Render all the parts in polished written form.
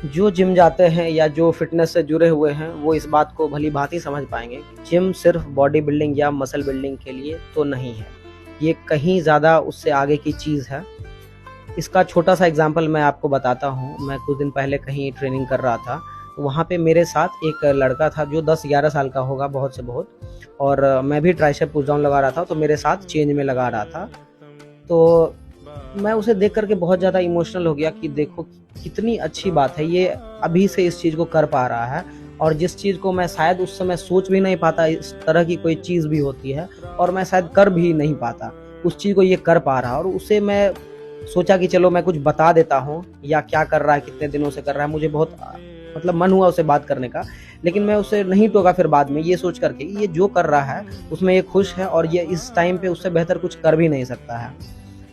जो जिम जाते हैं या जो फिटनेस से जुड़े हुए हैं वो इस बात को भली भांति समझ पाएंगे। जिम सिर्फ बॉडी बिल्डिंग या मसल बिल्डिंग के लिए तो नहीं है, ये कहीं ज़्यादा उससे आगे की चीज़ है। इसका छोटा सा एग्जांपल मैं आपको बताता हूँ। मैं कुछ दिन पहले कहीं ट्रेनिंग कर रहा था, तो वहाँ पे मेरे साथ एक लड़का था जो 10-11 साल का होगा बहुत से बहुत, और मैं भी ट्राइसेप पुश डाउन लगा रहा था, तो मेरे साथ चेंज में लगा रहा था। तो मैं उसे देख करके बहुत ज़्यादा इमोशनल हो गया कि देखो कितनी अच्छी बात है, ये अभी से इस चीज़ को कर पा रहा है, और जिस चीज़ को मैं शायद उस समय सोच भी नहीं पाता, इस तरह की कोई चीज़ भी होती है और मैं शायद कर भी नहीं पाता, उस चीज़ को ये कर पा रहा। और उसे मैं सोचा कि चलो मैं कुछ बता देता हूँ, या क्या कर रहा है, कितने दिनों से कर रहा है। मुझे बहुत मतलब मन हुआ उसे बात करने का, लेकिन मैं उसे नहीं टोका फिर बाद में, ये सोच करके ये जो कर रहा है उसमें ये खुश है और ये इस टाइम पे उससे बेहतर कुछ कर भी नहीं सकता है।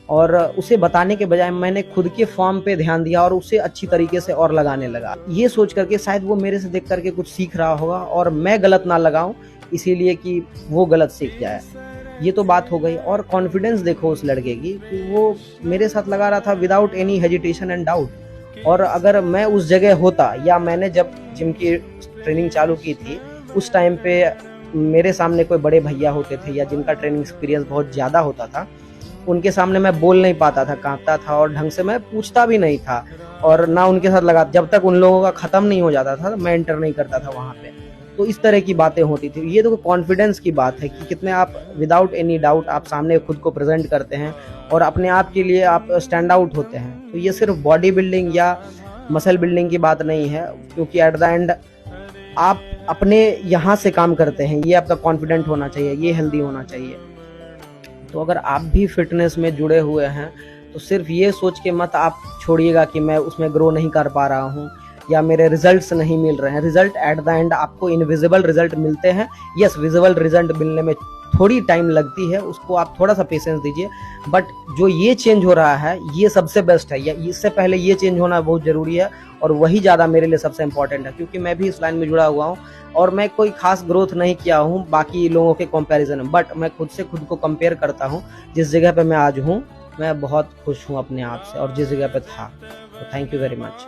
और उसे बताने के बजाय मैंने खुद के फॉर्म पे ध्यान दिया और उसे अच्छी तरीके से और लगाने लगा, ये सोच करके शायद वो मेरे से देख करके कुछ सीख रहा होगा और मैं गलत ना लगाऊं, इसीलिए कि वो गलत सीख जाए। ये तो बात हो गई। और कॉन्फिडेंस देखो उस लड़के की कि वो मेरे साथ लगा रहा था without any hesitation and doubt. और अगर मैं उस जगह होता, या मैंने जब जिम की ट्रेनिंग चालू की थी उस टाइम पे मेरे सामने कोई बड़े भैया होते थे या जिनका ट्रेनिंग एक्सपीरियंस बहुत ज़्यादा होता था, उनके सामने मैं बोल नहीं पाता था, कांपता था और ढंग से मैं पूछता भी नहीं था, और ना उनके साथ लगा, जब तक उन लोगों का खत्म नहीं हो जाता था मैं एंटर नहीं करता था वहाँ पे। तो इस तरह की बातें होती थी। ये तो कॉन्फिडेंस की बात है कि कितने आप विदाउट एनी डाउट आप सामने खुद को प्रेजेंट करते हैं और अपने आप के लिए आप स्टैंड आउट होते हैं। तो ये सिर्फ बॉडी बिल्डिंग या मसल बिल्डिंग की बात नहीं है, क्योंकि एट द एंड आप अपने यहाँ से काम करते हैं। ये आपका कॉन्फिडेंट होना चाहिए, ये हेल्दी होना चाहिए। तो अगर आप भी फिटनेस में जुड़े हुए हैं तो सिर्फ ये सोच के मत आप छोड़िएगा कि मैं उसमें ग्रो नहीं कर पा रहा हूँ या मेरे रिजल्ट्स नहीं मिल रहे हैं। रिजल्ट एट द एंड आपको इनविजिबल रिजल्ट मिलते हैं। यस, विजिबल रिजल्ट मिलने में थोड़ी टाइम लगती है, उसको आप थोड़ा सा पेशेंस दीजिए, बट जो ये चेंज हो रहा है ये सबसे बेस्ट है। या इससे पहले ये चेंज होना बहुत ज़रूरी है, और वही ज़्यादा मेरे लिए सबसे इम्पॉर्टेंट है, क्योंकि मैं भी इस लाइन में जुड़ा हुआ हूँ और मैं कोई खास ग्रोथ नहीं किया हूँ बाकी लोगों के कंपैरिजन में, बट मैं खुद से खुद को कंपेयर करता हूँ। जिस जगह पे मैं आज हूँ मैं बहुत खुश हूँ अपने आप से और जिस जगह पे था। तो थैंक यू वेरी मच।